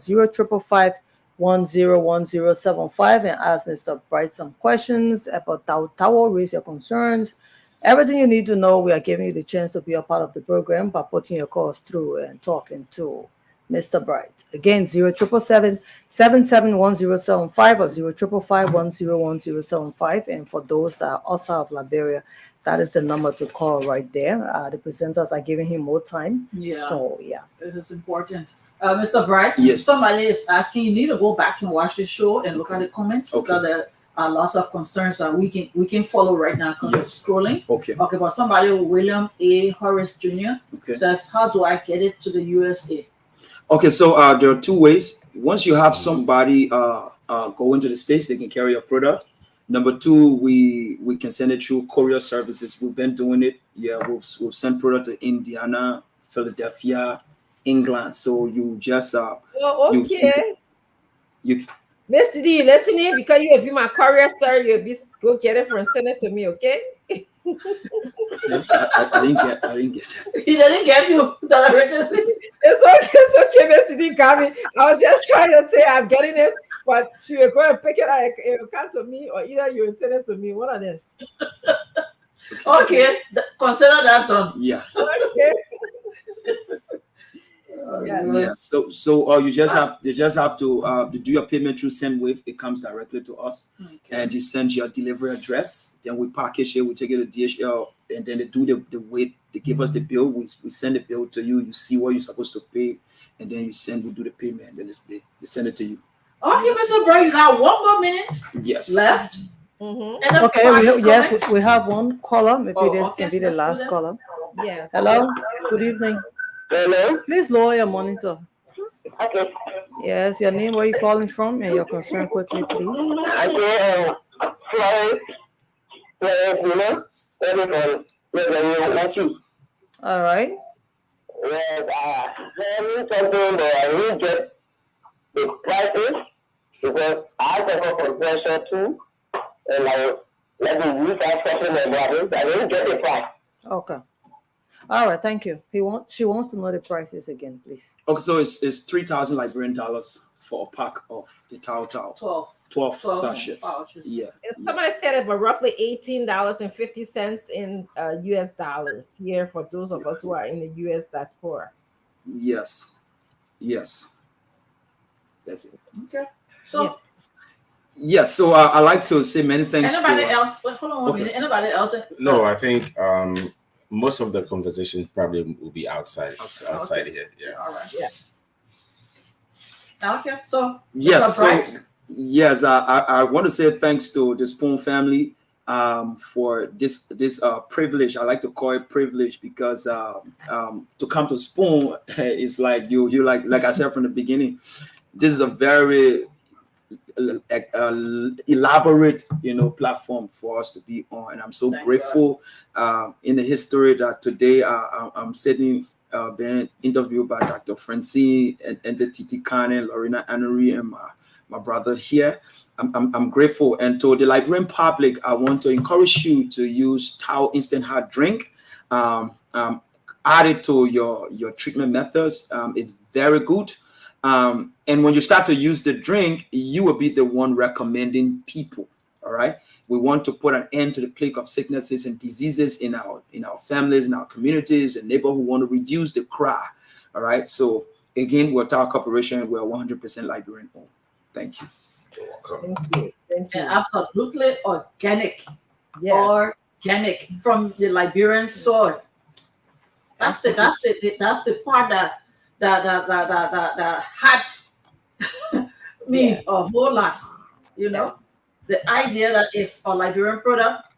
0555-101075 and ask Mr. Bright some questions about Tao, raise your concerns. Everything you need to know, we are giving you the chance to be a part of the program by putting your calls through and talking to Mr. Bright. Again, 0777-771-075 or 0555-101075. And for those that are outside of Liberia, that is the number to call right there. The presenters are giving him more time. Yeah. So, yeah. This is important. Mr. Bright, Yes. somebody is asking, you need to go back and watch the show and look at the comments. Okay. Because there are lots of concerns that we can follow right now because Yes. we're scrolling. Okay. Okay, but somebody, William A. Horace Jr., Okay. says, how do I get it to the USA? Okay, so there are two ways. Once you have somebody go into the States, they can carry your product. Number two, we can send it through courier services. We've been doing it. Yeah, we'll send product to Indiana, Philadelphia, England. So you just okay. you Mr. D, listening, because you will be my courier, sir. You'll be go get it and send it to me, okay? I didn't get that. He didn't get you. It's okay, Mr. D got me. I was just trying to say I'm getting it, but she will go and pick it up. It will come to me, or either you will send it to me. One of them. Okay, consider that done. Yeah. Okay. Yeah. So you just have to do your payment through SendWave. It comes directly to us, and you send your delivery address. Then we package it. We take it to DHL, and then they do the weight. They give us the bill. We send the bill to you. You see what you're supposed to pay, and then we do the payment. And then they send it to you. Okay, Mr. Bright, you got one more minute Yes. left. Mm-hmm. Okay, we have one caller. Maybe this can be the last caller. Yes. Hello, good evening. Hello? Please lower your monitor. Okay. Yes, your name, where you calling from, and your concern quickly, please. Okay, Florence, All right. Yes, having something that I will get the prices because I suffer from pressure too, and I let me use that something like that. I will get the price. Okay. All right, thank you. She wants to know the prices again, please. Okay, so it's 3,000 Liberian dollars for a pack of the Tao. 12 sachets. Yeah. Somebody said it, but roughly $18.50 in US dollars here for those of us who are in the US diaspora. Yes. That's it. Okay. So yes, so I like to say many thanks. Anybody else? Wait, hold on one minute. Anybody else? No, I think most of the conversation probably will be outside here. Yeah. All right. Yeah. Okay. So yes, I want to say thanks to the Spoon family. for this privilege. I like to call it privilege because to come to Spoon is like you like I said from the beginning. This is a very elaborate, platform for us to be on, and I'm so grateful in the history that today I'm sitting being interviewed by Dr. Francine and the Titi Kane, Lorena Annery, and my brother here. I'm grateful, and to the Liberian public, I want to encourage you to use Tao Instant Heart Drink. Add it to your treatment methods. It's very good. And when you start to use the drink, you will be the one recommending people. All right. We want to put an end to the plague of sicknesses and diseases in our families, in our communities, and neighborhood. We want to reduce the crime. All right. So again, we're Tao Corporation. We're 100% Liberian owned. Thank you. You're welcome. Thank you. Thank you. And absolutely organic. Yes. Organic from the Liberian soil. That's the part that hypes me a whole lot. The idea that it's a Liberian product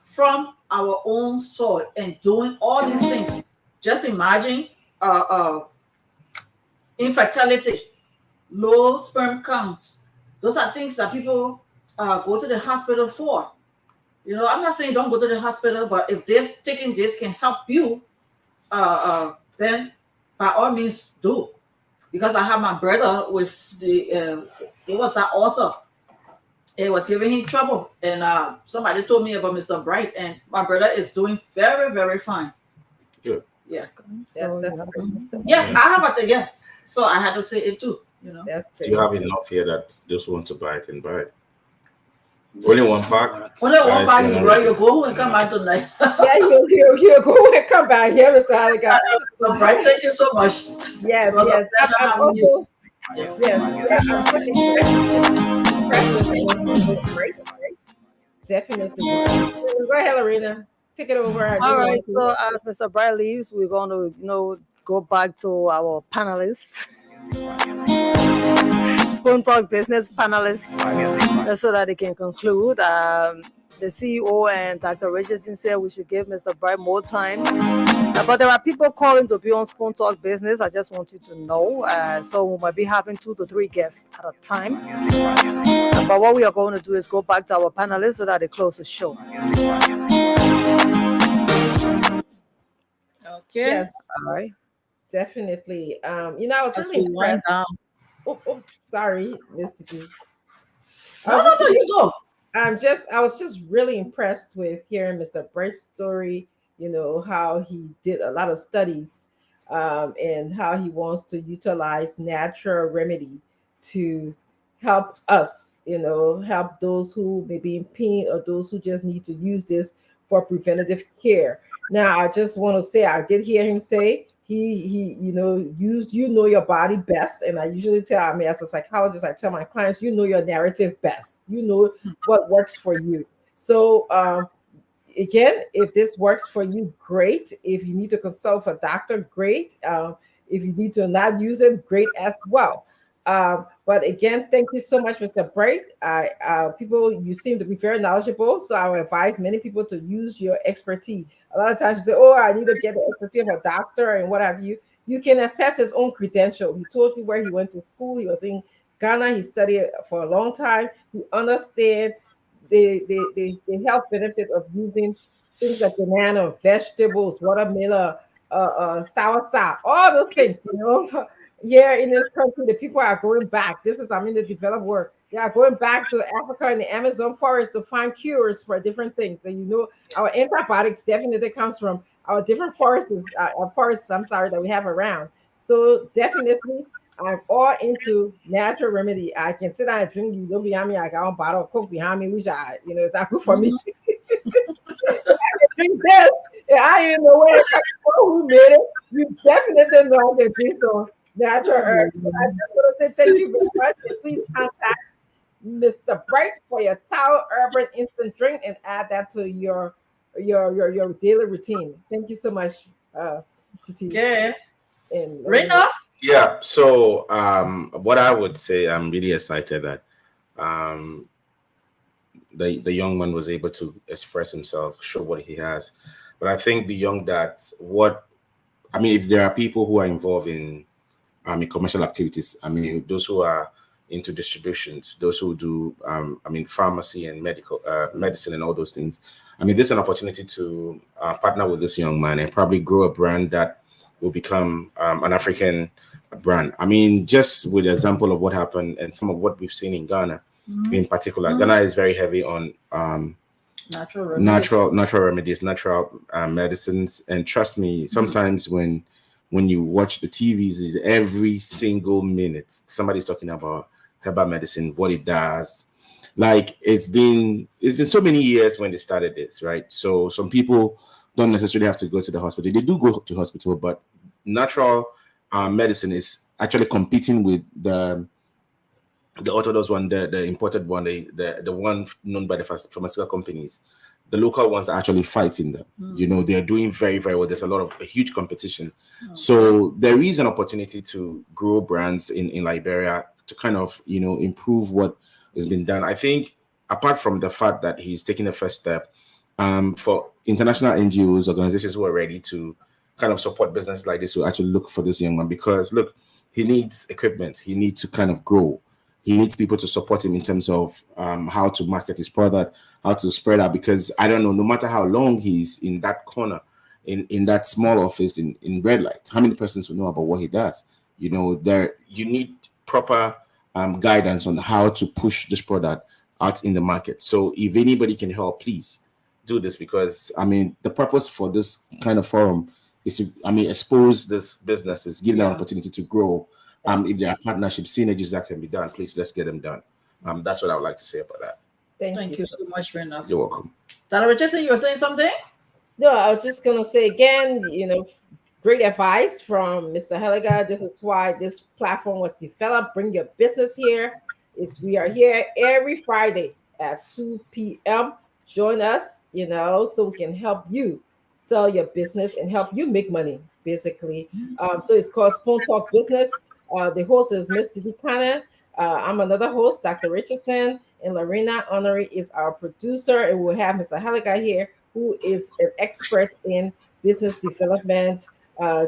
from our own soil and doing all these things. Just imagine infertility, low sperm count. Those are things that people go to the hospital for. I'm not saying don't go to the hospital, but if taking this can help you, then by all means do. Because I have my brother with it was that also. It was giving him trouble, and somebody told me about Mr. Bright, and my brother is doing very, very fine. Good. Yeah. Yes, that's great. Yes, I have it. Yes, so I had to say it too. That's Do great. you have enough here that those who want to buy can buy it? Only one pack? Only one I pack, see, you go home and come back tonight. Yeah, you go and come back here, Mr. Halligan. Mr. Bright, thank you so much. Yes, It was a yes. pleasure I'm having you. also, yes, I'm pretty impressed with great. Definitely. Go ahead, Lorena. Take it over. All right. So as Mr. Bright leaves, we're going to go back to our panelists. Spoon Talk business panelists, so that they can conclude. The CEO and Dr. Richardson said we should give Mr. Bright more time. But there are people calling to be on Spoon Talk business. I just want you to know. So we might be having 2 to 3 guests at a time. But what we are going to do is go back to our panelists so that they close the show. Okay. Yes, All right. definitely. I was As really we wind impressed. down. Oh, sorry, Miss Titi. No, you go. I was just really impressed with hearing Mr. Bright's story, how he did a lot of studies, and how he wants to utilize natural remedy to help us, help those who may be in pain or those who just need to use this for preventative care. Now, I just want to say, I did hear him say he you know your body best. And I usually as a psychologist, I tell my clients, your narrative best. You know what works for you. So again, if this works for you, great. If you need to consult with a doctor, great. If you need to not use it, great as well. But again, thank you so much, Mr. Bright. People, you seem to be very knowledgeable, so I would advise many people to use your expertise. A lot of times you say, "Oh, I need to get the expertise of a doctor and what have you." You can assess his own credential. He told you where he went to school. He was in Ghana. He studied for a long time. He understands the health benefit of using things like banana, vegetables, watermelon, soursop, all those things. Here in this country, the people are going back. The developed world. They are going back to Africa and the Amazon forest to find cures for different things. And our antibiotics definitely comes from our different forests. That we have around. So definitely, I'm all into natural remedy. I can sit down and drink. You don't behind me. I got a bottle of Coke behind me, which it's not good for me. I can drink this. And I don't even know who made it. You definitely know I can drink some natural herbs. I just want to say thank you very much. Please contact Mr. Bright for your Tao Urban Instant Drink and add that to your daily routine. Thank you so much, Titi. Okay. And Rena? Yeah. So what I would say, I'm really excited that the young man was able to express himself, show what he has. But I think beyond that, if there are people who are involved in commercial activities, those who are into distributions, those who do, pharmacy and medicine and all those things. There's an opportunity to partner with this young man and probably grow a brand that will become an African brand. Just with the example of what happened and some of what we've seen in Ghana, in particular. Ghana is very heavy on natural remedies, natural medicines. And trust me, sometimes when you watch the TVs, is every single minute somebody's talking about herbal medicine, what it does. Like it's been so many years when they started this, right? So some people don't necessarily have to go to the hospital. They do go to hospital, but natural medicine is actually competing with the orthodox one, the imported one, the one known by the pharmaceutical companies. The local ones are actually fighting them. They're doing very, very well. There's a huge competition. So there is an opportunity to grow brands in Liberia to kind of, improve what has been done. I think apart from the fact that he's taking the first step, for international NGOs, organizations who are ready to kind of support businesses like this, to actually look for this young man, because look, he needs equipment. He needs to kind of grow. He needs people to support him in terms of how to market his product, how to spread out. Because I don't know, no matter how long he's in that corner, in that small office in red light, how many persons will know about what he does? You need proper guidance on how to push this product out in the market. So if anybody can help, please do this, because the purpose for this kind of forum is to expose this businesses, give them an opportunity to grow. If there are partnerships, synergies that can be done, please let's get them done. That's what I would like to say about that. Thank you so much, Brenda. You're welcome. Dr. Richardson, you were saying something? No, I was just gonna say again, great advice from Mr. Heliga. This is why this platform was developed. Bring your business here. We are here every Friday at 2 p.m. Join us, so we can help you sell your business and help you make money, basically. So it's called Spoon Talk Business. The host is Miss Didi Kana. I'm another host, Dr. Richardson, and Lorena Honoré is our producer. And we'll have Mr. Heliga here, who is an expert in business development,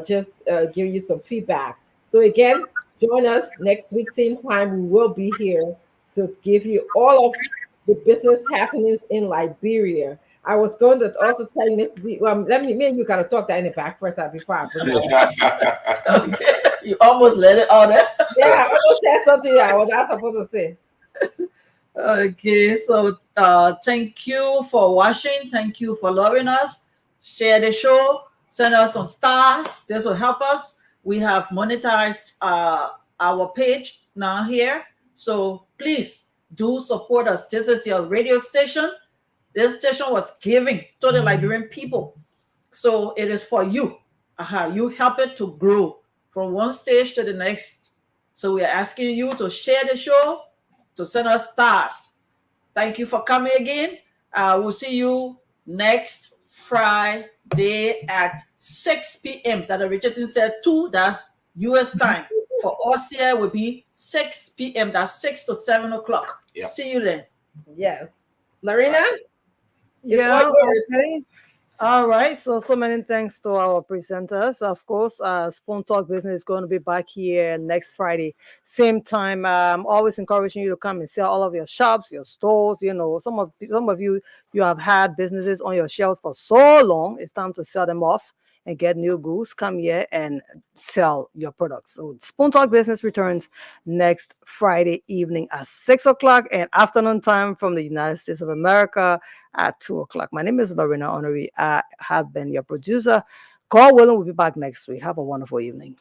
give you some feedback. So again, join us next week, same time. We will be here to give you all of the business happenings in Liberia. I was going to also tell you, Mr. D. Well, me and you gotta talk that in the back first before I bring it up. Okay. You almost let it out there. Yeah, I almost said something I was not supposed to say. Okay, so thank you for watching. Thank you for loving us. Share the show. Send us some stars. This will help us. We have monetized our page now here. So please do support us. This is your radio station. This station was given to the Liberian people. So it is for you. You help it to grow from one stage to the next. So we are asking you to share the show, to send us stars. Thank you for coming again. We'll see you next Friday at 6 p.m. Dr. Richardson said 2, that's US time. For us here will be 6 p.m. That's 6 to 7 o'clock. Yep. See you then. Yes. Lorena? Yeah, okay. All right. So many thanks to our presenters. Of course, Spoon Talk Business is going to be back here next Friday, same time. I'm always encouraging you to come and sell all of your shops, your stores. Some of you have had businesses on your shelves for so long. It's time to sell them off and get new goods. Come here and sell your products. So Spoon Talk Business returns next Friday evening at 6 o'clock and afternoon time from the United States of America at 2 o'clock. My name is Lorena Honoré. I have been your producer. God willing, we'll be back next week. Have a wonderful evening.